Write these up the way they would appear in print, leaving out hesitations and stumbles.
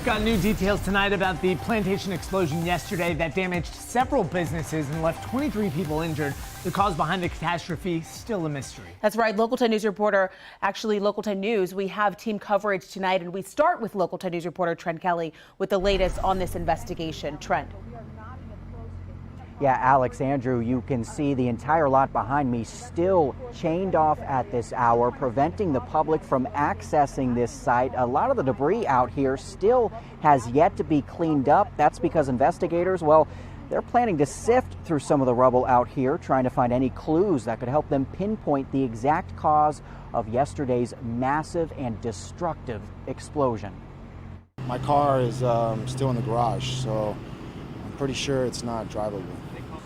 Got new details tonight about the Plantation explosion yesterday that damaged several businesses and left 23 people injured. The cause behind the catastrophe still a mystery. That's right. Local 10 News reporter, actually Local 10 News, we have team coverage tonight, and we start with Local 10 News reporter Trent Kelly with the latest on this investigation. Trent. Yeah, Alex, Andrew, you can see the entire lot behind me still chained off at this hour, preventing the public from accessing this site. A lot of the debris out here still has yet to be cleaned up. That's because investigators, well, they're planning to sift through some of the rubble out here, trying to find any clues that could help them pinpoint the exact cause of yesterday's massive and destructive explosion. My car is still in the garage, so I'm pretty sure it's not drivable.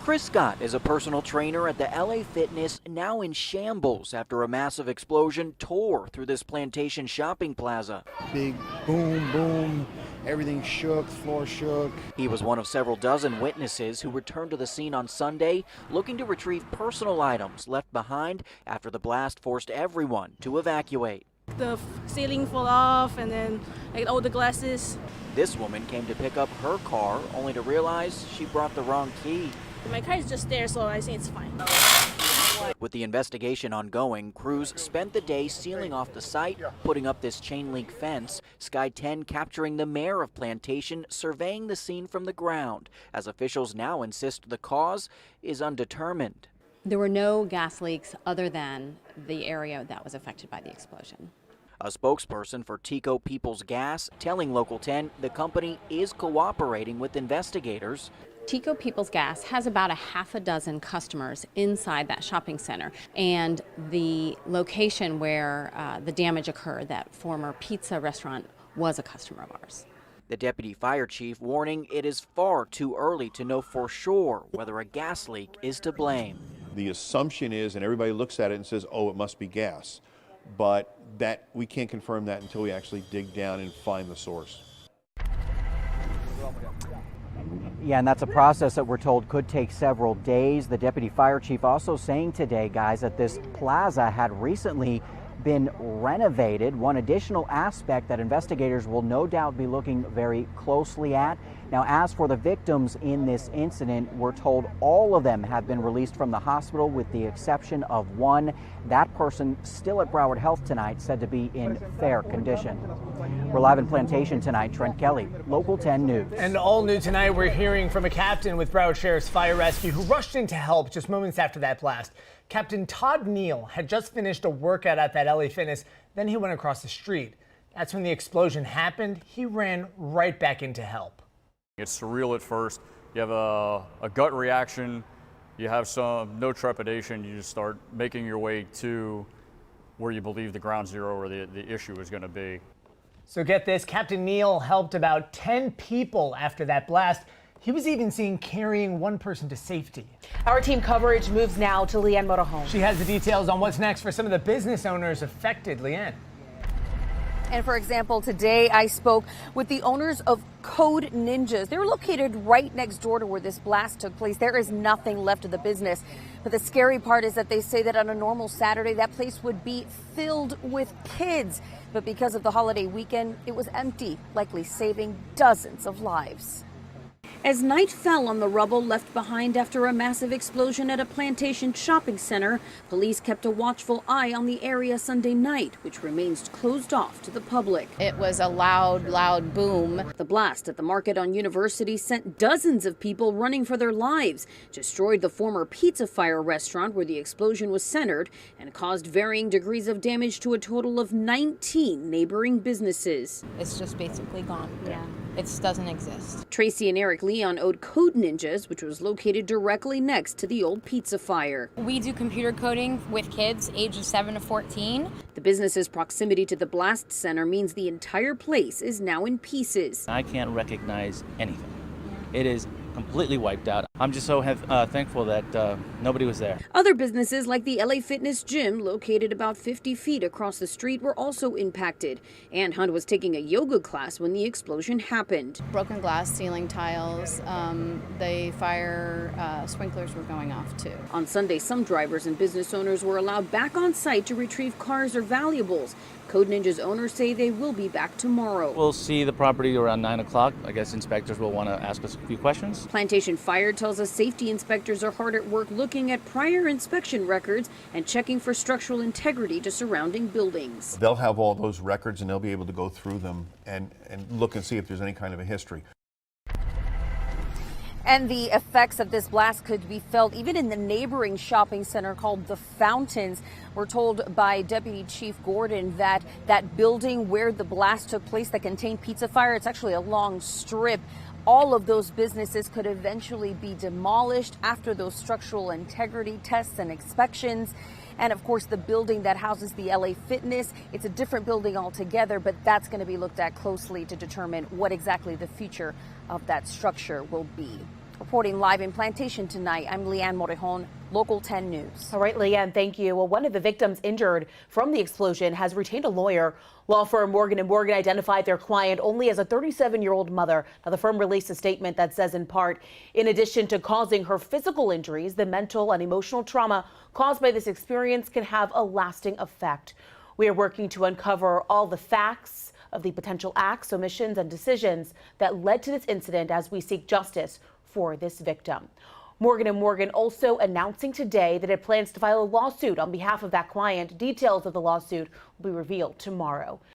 Chris Scott is a personal trainer at the LA Fitness, now in shambles after a massive explosion tore through this Plantation shopping plaza. Big boom, boom, everything shook, floor shook. He was one of several dozen witnesses who returned to the scene on Sunday looking to retrieve personal items left behind after the blast forced everyone to evacuate. The ceiling fell off and then all the glasses. This woman came to pick up her car only to realize she brought the wrong key. My car is just there, so I think it's fine. With the investigation ongoing, crews spent the day sealing off the site, putting up this chain link fence. Sky 10 capturing the mayor of Plantation surveying the scene from the ground, as officials now insist the cause is undetermined. There were no gas leaks other than the area that was affected by the explosion. A spokesperson for Tico Peoples Gas telling Local 10 the company is cooperating with investigators. Tico Peoples Gas has about a half a dozen customers inside that shopping center, and the location where the damage occurred, that former pizza restaurant, was a customer of ours. The deputy fire chief warning it is far too early to know for sure whether a gas leak is to blame. The assumption is, and everybody looks at it and says, oh, it must be gas, but that we can't confirm that until we actually dig down and find the source. Yeah, and that's a process that we're told could take several days. The deputy fire chief also saying today, guys, that this plaza had recently been renovated. One additional aspect that investigators will no doubt be looking very closely at. Now, as for the victims in this incident, we're told all of them have been released from the hospital with the exception of one. That person still at Broward Health tonight, said to be in fair condition. We're live in Plantation tonight. Trent Kelly, Local 10 News. And all new tonight, we're hearing from a captain with Broward Sheriff's Fire Rescue who rushed in to help just moments after that blast. Captain Todd Neal had just finished a workout at that LA Fitness. Then he went across the street. That's when the explosion happened. He ran right back in to help. It's surreal at first. You have a gut reaction. You have no trepidation. You just start making your way to where you believe the ground zero or the issue is going to be. So get this, Captain Neal helped about 10 people after that blast. He was even seen carrying one person to safety. Our team coverage moves now to Leanne Motorhome. She has the details on what's next for some of the business owners affected. Leanne. And for example, today I spoke with the owners of Code Ninjas. They're located right next door to where this blast took place. There is nothing left of the business. But the scary part is that they say that on a normal Saturday, that place would be filled with kids. But because of the holiday weekend, it was empty, likely saving dozens of lives. As night fell on the rubble left behind after a massive explosion at a Plantation shopping center, police kept a watchful eye on the area Sunday night, which remains closed off to the public. It was a loud boom. The blast at the market on University sent dozens of people running for their lives, destroyed the former Pizza Fire restaurant where the explosion was centered, and caused varying degrees of damage to a total of 19 neighboring businesses. It's just basically gone. Yeah. It doesn't exist. Tracy and Eric Leon owned Code Ninjas, which was located directly next to the old Pizza Fire. We do computer coding with kids ages 7 to 14. The business's proximity to the blast center means the entire place is now in pieces. I can't recognize anything. It is completely wiped out. I'm just so thankful that nobody was there. Other businesses like the LA Fitness Gym, located about 50 feet across the street, were also impacted. Ann Hunt was taking a yoga class when the explosion happened. Broken glass, ceiling tiles, the fire sprinklers were going off too. On Sunday, some drivers and business owners were allowed back on site to retrieve cars or valuables. Code Ninja's owners say they will be back tomorrow. We'll see the property around 9 o'clock. I guess inspectors will want to ask us a few questions. Plantation Fire tells us safety inspectors are hard at work looking at prior inspection records and checking for structural integrity to surrounding buildings. They'll have all those records and they'll be able to go through them and look and see if there's any kind of a history. And the effects of this blast could be felt even in the neighboring shopping center called the Fountains. We're told by Deputy Chief Gordon that that building where the blast took place that contained Pizza Fire, it's actually a long strip. All of those businesses could eventually be demolished after those structural integrity tests and inspections. And of course, the building that houses the LA Fitness, it's a different building altogether, but that's going to be looked at closely to determine what exactly the future of that structure will be. Reporting live in Plantation tonight, I'm Leanne Morejon, Local 10 News. All right, Leanne, thank you. Well, one of the victims injured from the explosion has retained a lawyer. Law firm Morgan & Morgan identified their client only as a 37-year-old mother. Now, the firm released a statement that says, in part, in addition to causing her physical injuries, the mental and emotional trauma caused by this experience can have a lasting effect. We are working to uncover all the facts of the potential acts, omissions, and decisions that led to this incident as we seek justice for this victim. Morgan & Morgan also announcing today that it plans to file a lawsuit on behalf of that client. Details of the lawsuit will be revealed tomorrow.